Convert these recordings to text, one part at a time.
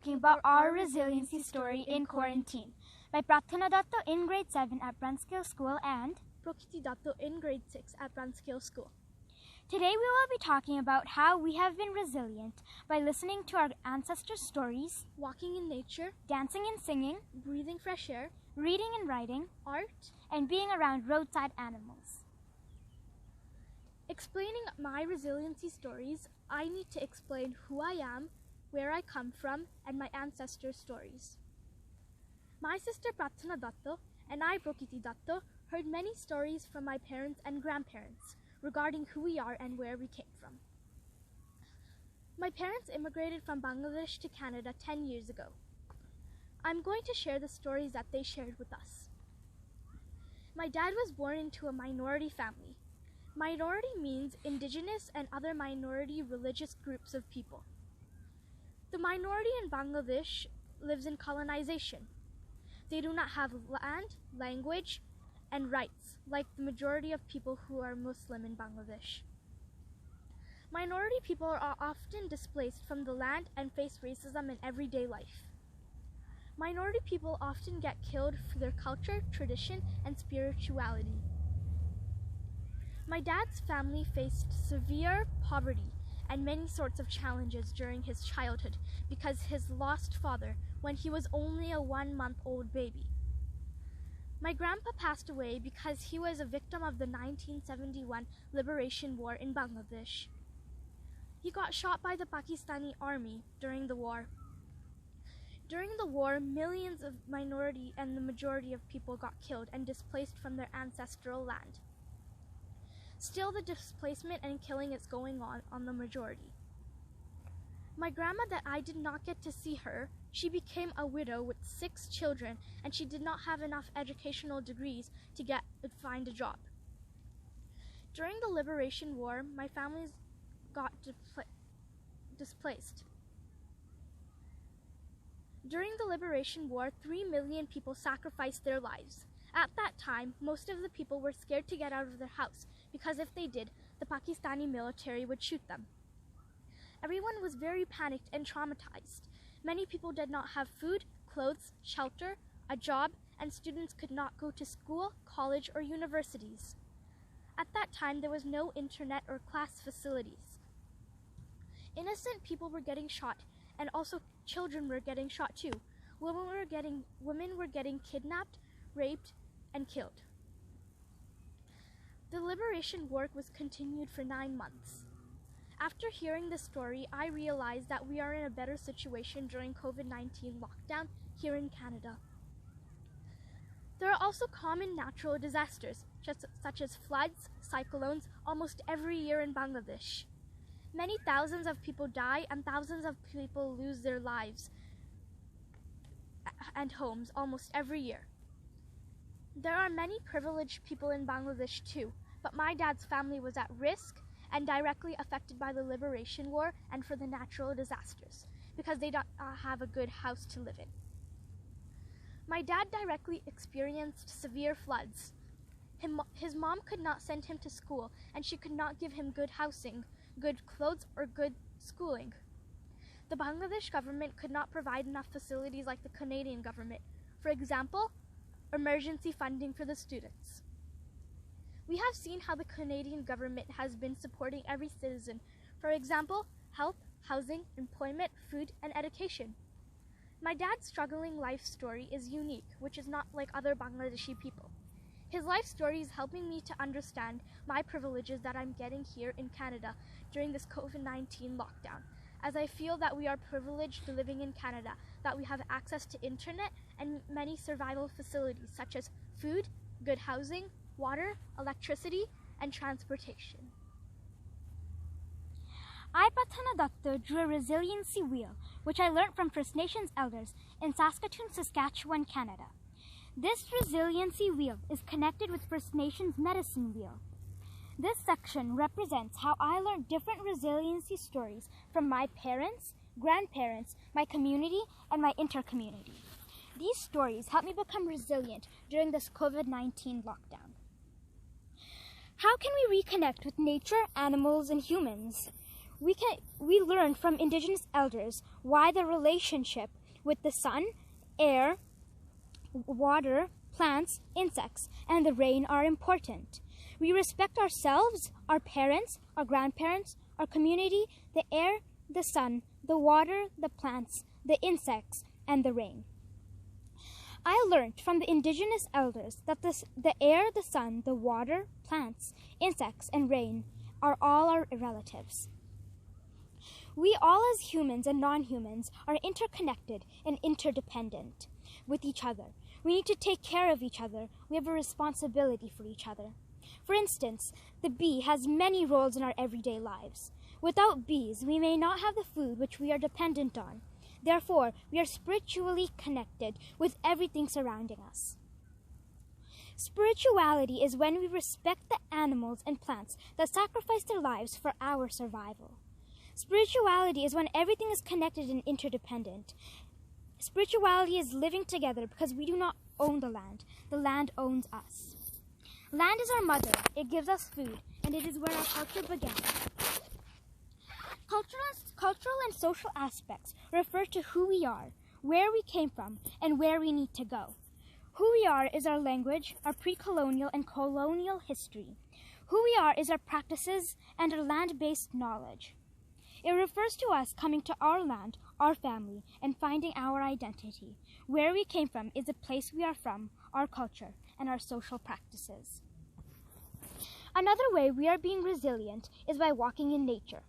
talking about our resiliency story in quarantine by Prathana Datta in grade 7 at Brunskill School and Prakriti Datta in grade 6 at Brunskill School. Today we will be talking about how we have been resilient by listening to our ancestors' stories, Walking in nature, dancing and singing, breathing fresh air, reading and writing, art, and being around roadside animals. Explaining my resiliency stories, I need to explain who I am, where I come from, and my ancestors' stories. My sister Prathana Datta and I, Prakriti Datta, heard many stories from my parents and grandparents regarding who we are and where we came from. My parents immigrated from Bangladesh to Canada 10 years ago. I'm going to share the stories that they shared with us. My dad was born into a minority family. Minority means indigenous and other minority religious groups of people. The minority in Bangladesh lives in colonization. They do not have land, language, and rights like the majority of people who are Muslim in Bangladesh. Minority people are often displaced from the land and face racism in everyday life. Minority people often get killed for their culture, tradition, and spirituality. My dad's family faced severe poverty and many sorts of challenges during his childhood because his lost father when he was only a 1-month-old baby. My grandpa passed away because he was a victim of the 1971 Liberation War in Bangladesh. He got shot by the Pakistani army during the war. During the war, millions of minority and the majority of people got killed and displaced from their ancestral land. Still, the displacement and killing is going on the majority. My grandma that I did not get to see her, she became a widow with 6 children and she did not have enough educational degrees to find a job. During the Liberation War, my family got displaced. During the Liberation War, 3 million people sacrificed their lives. At that time, most of the people were scared to get out of their house because if they did, the Pakistani military would shoot them. Everyone was very panicked and traumatized. Many people did not have food, clothes, shelter, a job, and students could not go to school, college, or universities. At that time, there was no internet or class facilities. Innocent people were getting shot, and also children were getting shot too. Women were getting kidnapped, raped, and killed. The liberation work was continued for 9 months. After hearing this story, I realized that we are in a better situation during COVID-19 lockdown here in Canada. There are also common natural disasters, such as floods, cyclones, almost every year in Bangladesh. Many thousands of people die and thousands of people lose their lives and homes almost every year. There are many privileged people in Bangladesh too, but my dad's family was at risk and directly affected by the Liberation War and for the natural disasters because they don't have a good house to live in. My dad directly experienced severe floods. His mom could not send him to school and she could not give him good housing, good clothes, or good schooling. The Bangladesh government could not provide enough facilities like the Canadian government. For example, emergency funding for the students. We have seen how the Canadian government has been supporting every citizen. For example, health, housing, employment, food, and education. My dad's struggling life story is unique, which is not like other Bangladeshi people. His life story is helping me to understand my privileges that I'm getting here in Canada during this COVID-19 lockdown, as I feel that we are privileged living in Canada, that we have access to internet and many survival facilities such as food, good housing, water, electricity, and transportation. I, Prathana Datta, drew a resiliency wheel, which I learned from First Nations elders in Saskatoon, Saskatchewan, Canada. This resiliency wheel is connected with First Nations medicine wheel. This section represents how I learned different resiliency stories from my parents, grandparents, my community, and my intercommunity. These stories helped me become resilient during this COVID-19 lockdown. How can we reconnect with nature, animals, and humans? We learned from indigenous elders why the relationship with the sun, air, water, plants, insects, and the rain are important. We respect ourselves, our parents, our grandparents, our community, the air, the sun, the water, the plants, the insects, and the rain. I learned from the indigenous elders that the air, the sun, the water, plants, insects, and rain are all our relatives. We all as humans and non-humans are interconnected and interdependent with each other. We need to take care of each other. We have a responsibility for each other. For instance, the bee has many roles in our everyday lives. Without bees, we may not have the food which we are dependent on. Therefore, we are spiritually connected with everything surrounding us. Spirituality is when we respect the animals and plants that sacrifice their lives for our survival. Spirituality is when everything is connected and interdependent. Spirituality is living together because we do not own the land. The land owns us. Land is our mother. It gives us food, and it is where our culture began. Cultural and social aspects refer to who we are, where we came from, and where we need to go. Who we are is our language, our pre-colonial and colonial history. Who we are is our practices and our land-based knowledge. It refers to us coming to our land, our family, and finding our identity. Where we came from is the place we are from, our culture, and our social practices. Another way we are being resilient is by walking in nature.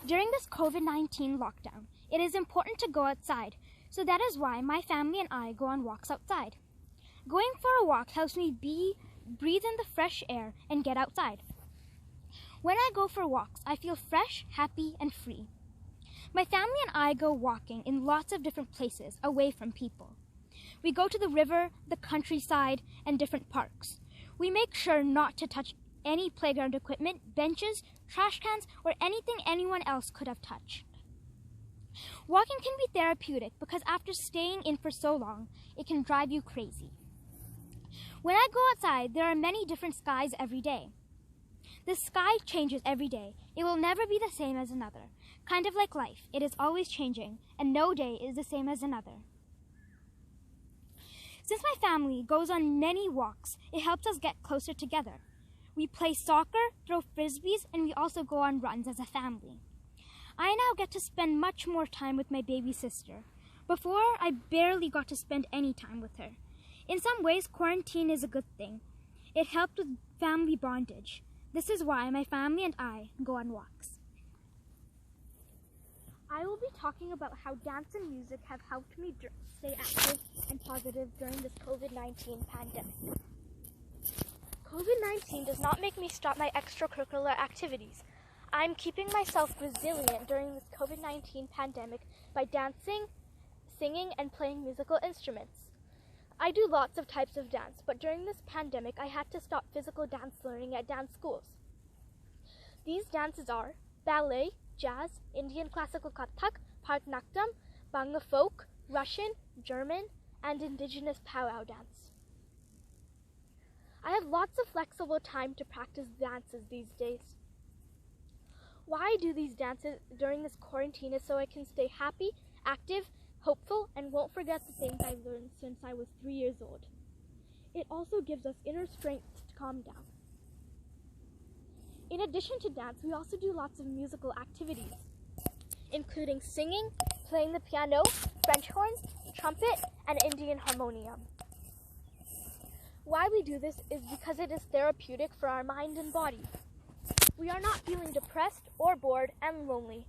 During this COVID-19 lockdown, it is important to go outside, so that is why my family and I go on walks outside. Going for a walk helps me breathe in the fresh air and get outside. When I go for walks, I feel fresh, happy, and free. My family and I go walking in lots of different places away from people. We go to the river, the countryside, and different parks. We make sure not to touch any playground equipment, benches, trash cans, or anything anyone else could have touched. Walking can be therapeutic because after staying in for so long, it can drive you crazy. When I go outside, there are many different skies every day. The sky changes every day. It will never be the same as another. Kind of like life, it is always changing, and no day is the same as another. Since my family goes on many walks, it helps us get closer together. We play soccer, throw frisbees, and we also go on runs as a family. I now get to spend much more time with my baby sister. Before, I barely got to spend any time with her. In some ways, quarantine is a good thing. It helped with family bondage. This is why my family and I go on walks. I will be talking about how dance and music have helped me stay active and positive during this COVID-19 pandemic. COVID-19 does not make me stop my extracurricular activities. I'm keeping myself resilient during this COVID-19 pandemic by dancing, singing, and playing musical instruments. I do lots of types of dance, but during this pandemic, I had to stop physical dance learning at dance schools. These dances are ballet, jazz, Indian classical Kathak, Bharatanatyam, Banga folk, Russian, German, and indigenous powwow dance. I have lots of flexible time to practice dances these days. Why I do these dances during this quarantine is so I can stay happy, active, hopeful, and won't forget the things I've learned since I was 3 years old. It also gives us inner strength to calm down. In addition to dance, we also do lots of musical activities, including singing, playing the piano, French horn, trumpet, and Indian harmonium. Why we do this is because it is therapeutic for our mind and body. We are not feeling depressed or bored and lonely.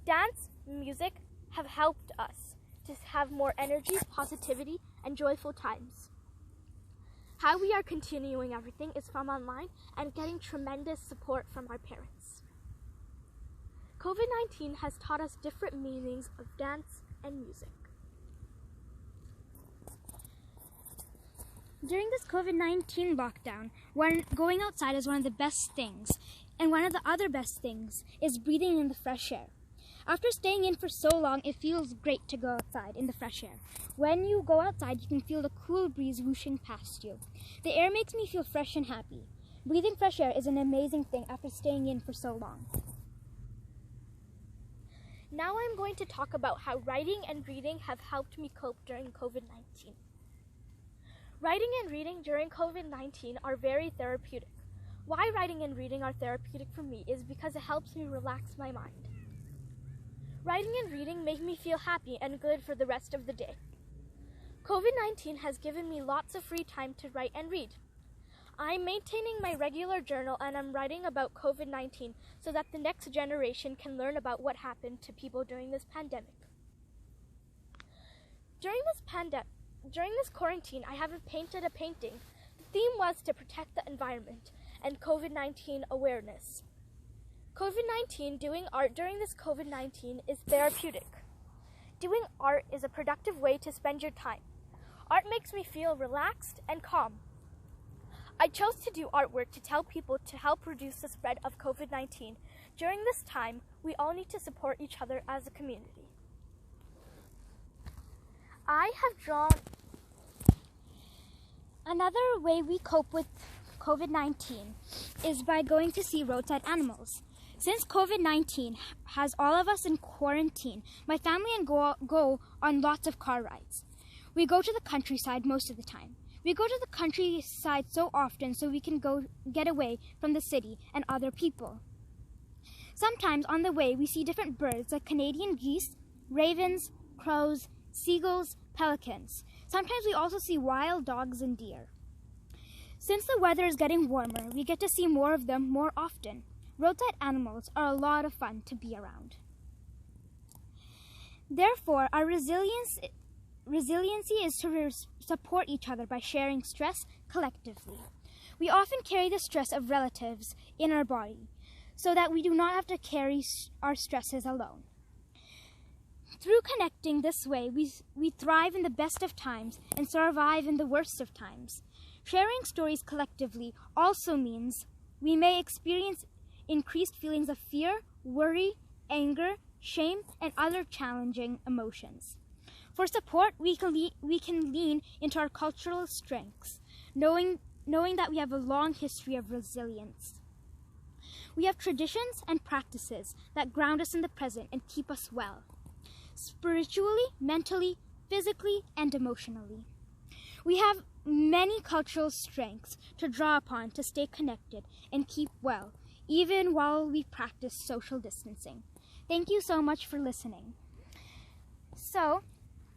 Dance, music have helped us to have more energy, positivity, and joyful times. How we are continuing everything is from online and getting tremendous support from our parents. COVID-19 has taught us different meanings of dance and music. During this COVID-19 lockdown, going outside is one of the best things, and one of the other best things is breathing in the fresh air. After staying in for so long, it feels great to go outside in the fresh air. When you go outside, you can feel the cool breeze whooshing past you. The air makes me feel fresh and happy. Breathing fresh air is an amazing thing after staying in for so long. Now I'm going to talk about how writing and reading have helped me cope during COVID-19. Writing and reading during COVID-19 are very therapeutic. Why writing and reading are therapeutic for me is because it helps me relax my mind. Writing and reading make me feel happy and good for the rest of the day. COVID-19 has given me lots of free time to write and read. I'm maintaining my regular journal and I'm writing about COVID-19 so that the next generation can learn about what happened to people during this pandemic. During this quarantine, I haven't painted a painting. The theme was to protect the environment and COVID-19 awareness. Doing art during this COVID-19 is therapeutic. Doing art is a productive way to spend your time. Art makes me feel relaxed and calm. I chose to do artwork to tell people to help reduce the spread of COVID-19. During this time, we all need to support each other as a community. I have drawn. Another way we cope with COVID-19 is by going to see Roadside Animals. Since COVID-19 has all of us in quarantine, my family and go on lots of car rides. We go to the countryside most of the time. We go to the countryside so often so we can go get away from the city and other people. Sometimes on the way we see different birds like Canadian geese, ravens, crows, seagulls, pelicans. Sometimes we also see wild dogs and deer. Since the weather is getting warmer, we get to see more of them more often. Roadside animals are a lot of fun to be around. Therefore, our resiliency is to support each other by sharing stress collectively. We often carry the stress of relatives in our body so that we do not have to carry our stresses alone. Through connecting this way, we thrive in the best of times and survive in the worst of times. Sharing stories collectively also means we may experience increased feelings of fear, worry, anger, shame, and other challenging emotions. For support, we can lean into our cultural strengths, knowing that we have a long history of resilience. We have traditions and practices that ground us in the present and keep us well, spiritually, mentally, physically, and emotionally. We have many cultural strengths to draw upon to stay connected and keep well, even while we practice social distancing. Thank you so much for listening. So,